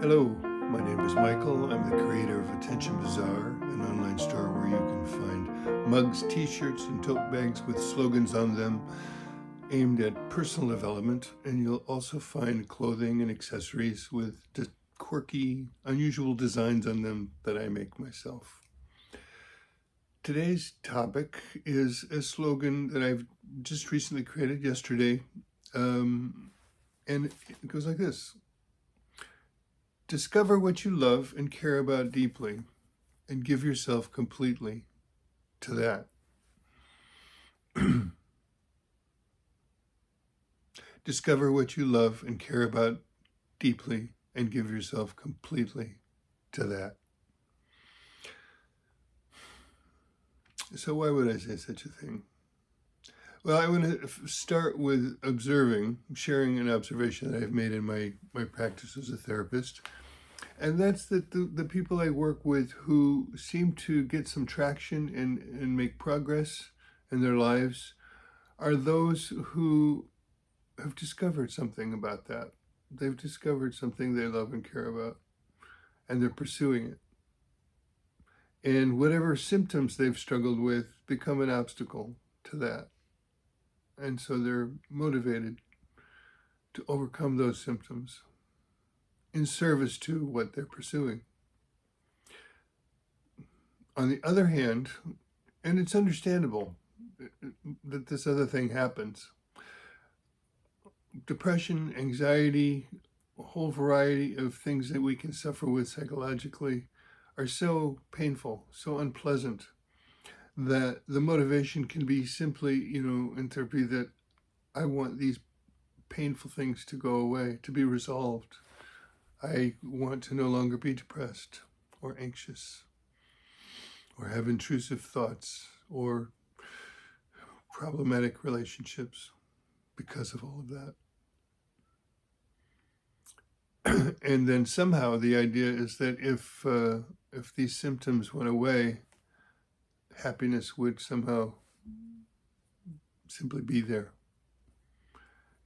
Hello, my name is Michael. I'm the creator of Attention Bazaar, an online store where you can find mugs, t-shirts, and tote bags with slogans on them aimed at personal development, and you'll also find clothing and accessories with quirky, unusual designs on them that I make myself. Today's topic is a slogan that I've just recently created yesterday, and it goes like this. Discover what you love and care about deeply, and give yourself completely to that. Discover what you love and care about deeply, and give yourself completely to that. So why would I say such a thing? Well, I want to start with sharing an observation that I've made in my practice as a therapist. And that's that the people I work with who seem to get some traction and make progress in their lives are those who have discovered something about that. They've discovered something they love and care about, and they're pursuing it. And whatever symptoms they've struggled with become an obstacle to that. And so they're motivated to overcome those symptoms in service to what they're pursuing. On the other hand, and it's understandable that this other thing happens, depression, anxiety, a whole variety of things that we can suffer with psychologically are so painful, so unpleasant, that the motivation can be simply, in therapy, that I want these painful things to go away, to be resolved. I want to no longer be depressed or anxious or have intrusive thoughts or problematic relationships because of all of that. And then somehow the idea is that if these symptoms went away, happiness would somehow simply be there.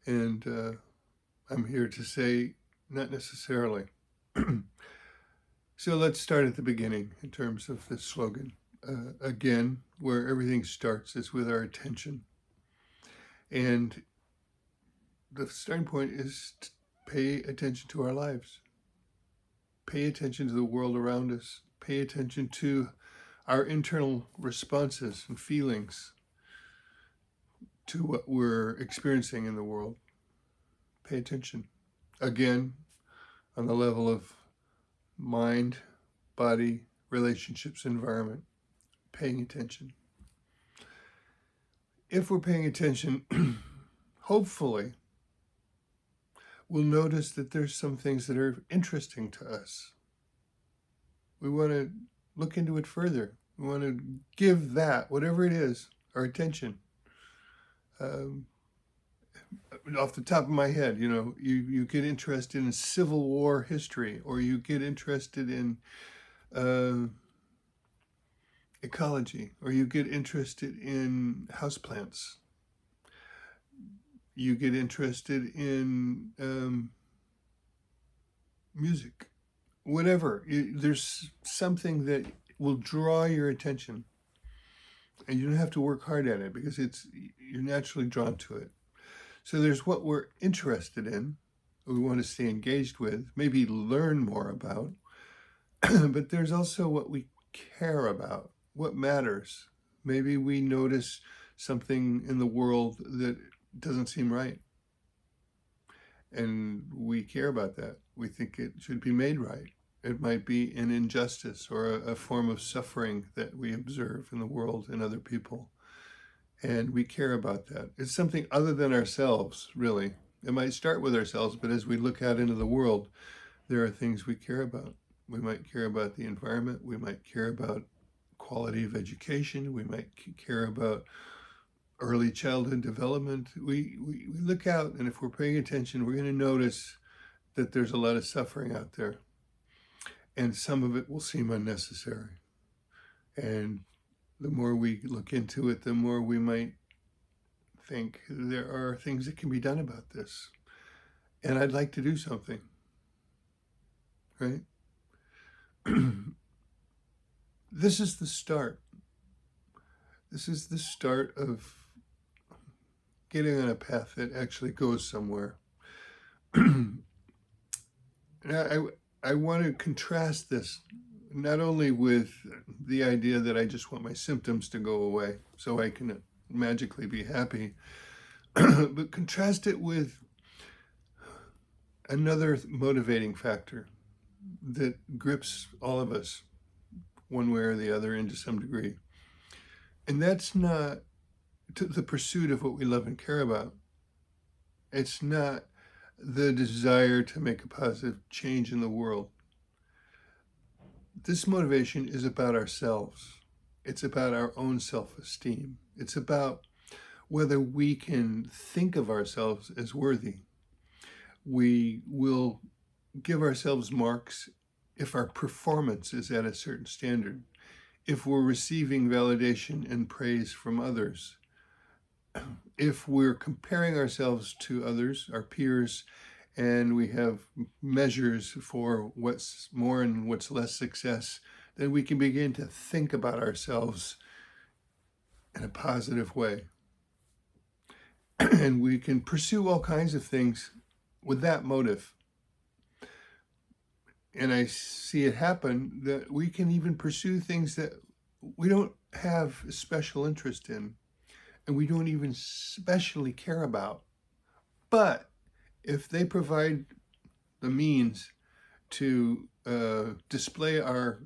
And I'm here to say, not necessarily. So let's start at the beginning in terms of this slogan. Again, where everything starts is with our attention. And the starting point is to pay attention to our lives. Pay attention to the world around us. Pay attention to our internal responses and feelings to what we're experiencing in the world. Pay attention. Again, on the level of mind, body, relationships, environment, paying attention. If we're paying attention, hopefully, we'll notice that there's some things that are interesting to us. We want to look into it further. We want to give that, whatever it is, our attention. Off the top of my head, you get interested in Civil War history, or you get interested in ecology, or you get interested in houseplants. You get interested in music, whatever. There's something that will draw your attention, and you don't have to work hard at it because you're naturally drawn to it. So there's what we're interested in, we want to stay engaged with, maybe learn more about, but there's also what we care about, what matters. Maybe we notice something in the world that doesn't seem right, and we care about that. We think it should be made right. It might be an injustice or a form of suffering that we observe in the world and other people. And we care about that. It's something other than ourselves, really. It might start with ourselves, but as we look out into the world, there are things we care about. We might care about the environment. We might care about quality of education. We might care about early childhood development. We look out, and if we're paying attention, we're going to notice that there's a lot of suffering out there. And some of it will seem unnecessary. And the more we look into it, the more we might think there are things that can be done about this. And I'd like to do something. right? This is the start. This is the start of getting on a path that actually goes somewhere. And I want to contrast this not only with the idea that I just want my symptoms to go away so I can magically be happy, but contrast it with another motivating factor that grips all of us one way or the other and to some degree. And that's not the pursuit of what we love and care about. It's not the desire to make a positive change in the world. This motivation is about ourselves. It's about our own self-esteem. It's about whether we can think of ourselves as worthy. We will give ourselves marks if our performance is at a certain standard, if we're receiving validation and praise from others, if we're comparing ourselves to others, our peers, and we have measures for what's more and what's less success, then we can begin to think about ourselves in a positive way. And we can pursue all kinds of things with that motive. And I see it happen that we can even pursue things that we don't have a special interest in and we don't even specially care about. But if they provide the means to display our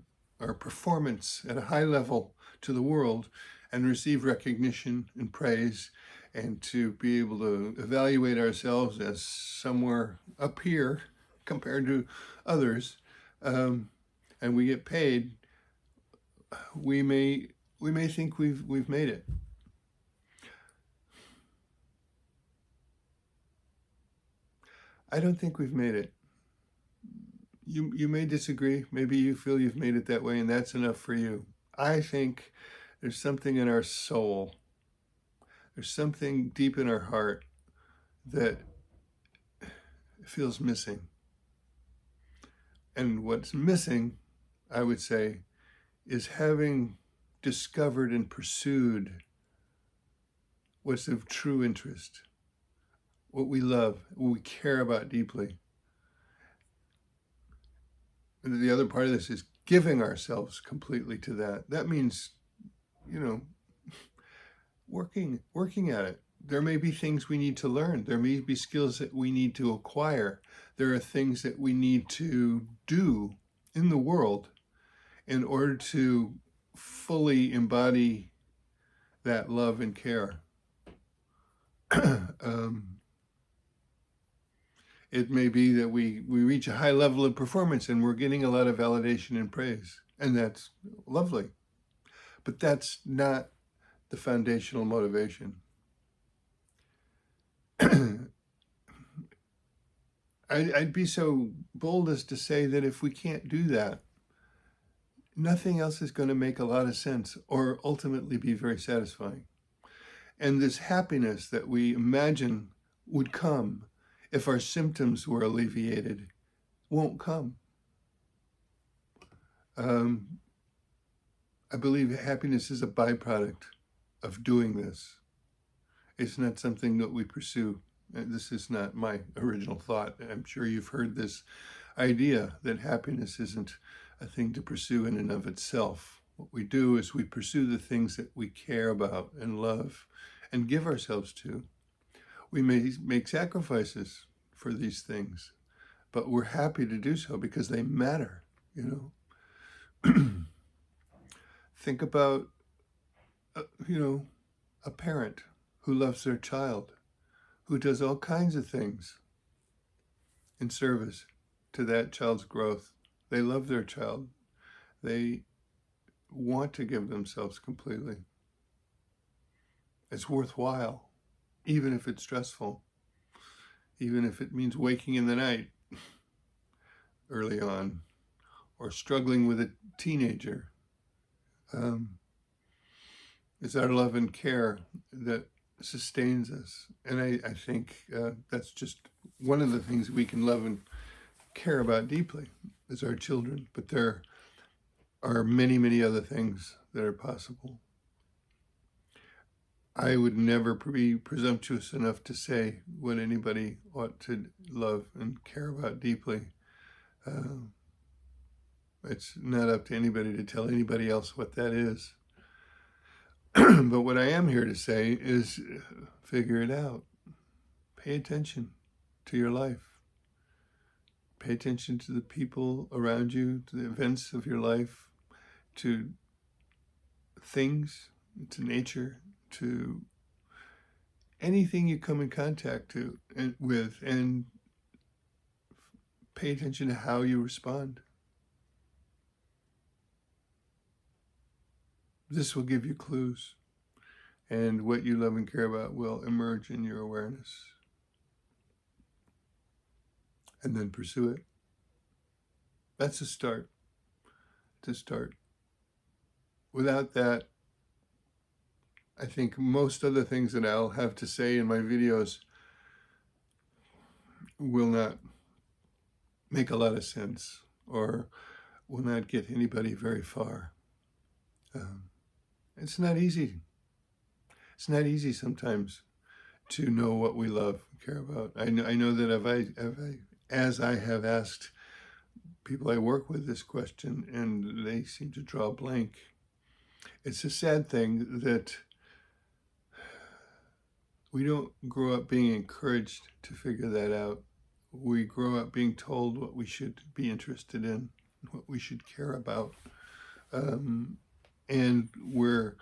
performance at a high level to the world and receive recognition and praise, and to be able to evaluate ourselves as somewhere up here compared to others, and we get paid, we may think we've made it. I don't think we've made it. You may disagree. Maybe you feel you've made it that way and that's enough for you. I think there's something in our soul. There's something deep in our heart that feels missing. And what's missing, I would say, is having discovered and pursued what's of true interest, what we love, what we care about deeply. And the other part of this is giving ourselves completely to that. That means, working at it. There may be things we need to learn. There may be skills that we need to acquire. There are things that we need to do in the world in order to fully embody that love and care. It may be that we reach a high level of performance and we're getting a lot of validation and praise, and that's lovely. But that's not the foundational motivation. I'd be so bold as to say that if we can't do that, nothing else is going to make a lot of sense or ultimately be very satisfying. And this happiness that we imagine would come if our symptoms were alleviated won't come. I believe happiness is a byproduct of doing this. It's not something that we pursue. This is not my original thought. I'm sure you've heard this idea that happiness isn't a thing to pursue in and of itself. What we do is we pursue the things that we care about and love and give ourselves to. We may make sacrifices for these things, but we're happy to do so because they matter, Think about, a parent who loves their child, who does all kinds of things in service to that child's growth. They love their child. They want to give themselves completely. It's worthwhile, even if it's stressful, even if it means waking in the night early on, or struggling with a teenager. It's our love and care that sustains us. And I think that's just one of the things we can love and care about deeply is our children, but there are many, many other things that are possible. I would never be presumptuous enough to say what anybody ought to love and care about deeply. It's not up to anybody to tell anybody else what that is. But what I am here to say is figure it out. Pay attention to your life. Pay attention to the people around you, to the events of your life, to things, to nature, to anything you come in contact with, and pay attention to how you respond. This will give you clues, and what you love and care about will emerge in your awareness. And then pursue it. That's a start. To start. Without that, I think most other things that I'll have to say in my videos will not make a lot of sense, or will not get anybody very far. It's not easy. It's not easy sometimes to know what we love, care about. I know that as I have asked people I work with this question, and they seem to draw a blank. It's a sad thing that we don't grow up being encouraged to figure that out. We grow up being told what we should be interested in, what we should care about. And we're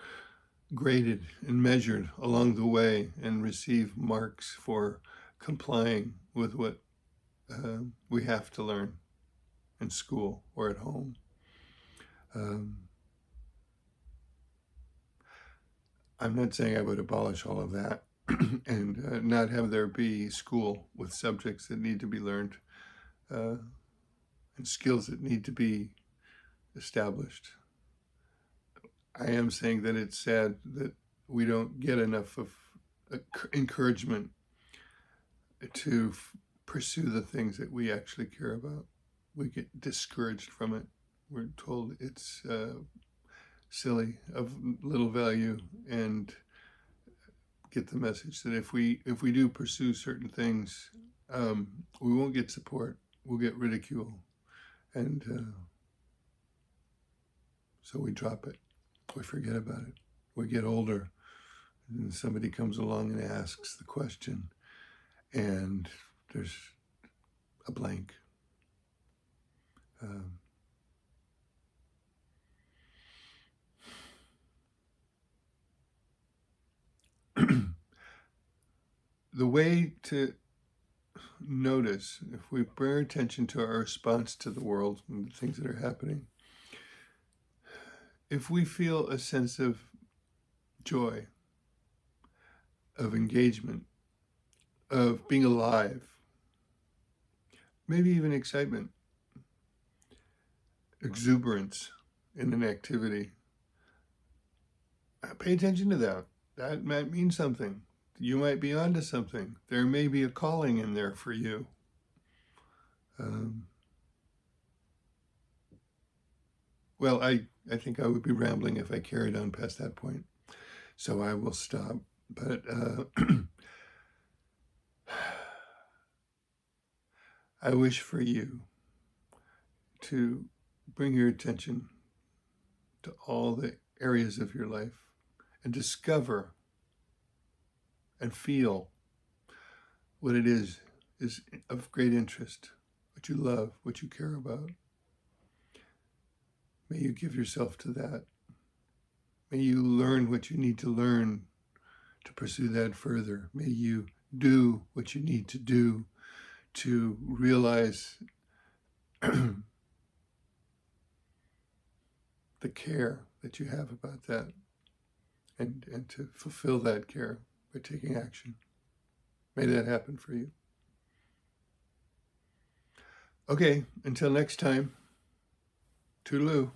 graded and measured along the way and receive marks for complying with what we have to learn in school or at home. I'm not saying I would abolish all of that and not have there be school with subjects that need to be learned and skills that need to be established. I am saying that it's sad that we don't get enough of encouragement to pursue the things that we actually care about. We get discouraged from it. We're told it's silly, of little value, and get the message that if we do pursue certain things, we won't get support. We'll get ridicule, and so we drop it. We forget about it. We get older, and somebody comes along and asks the question, and there's a blank. The way to notice, if we bring attention to our response to the world and the things that are happening, if we feel a sense of joy, of engagement, of being alive, maybe even excitement, exuberance in an activity, pay attention to that. That might mean something. You might be onto something. There may be a calling in there for you. Well, I think I would be rambling if I carried on past that point, so I will stop. But I wish for you to bring your attention to all the areas of your life and discover and feel what it is of great interest, what you love, what you care about. May you give yourself to that. May you learn what you need to learn to pursue that further. May you do what you need to do to realize the care that you have about that, and to fulfill that care by taking action. May that happen for you. Okay, until next time, toodaloo.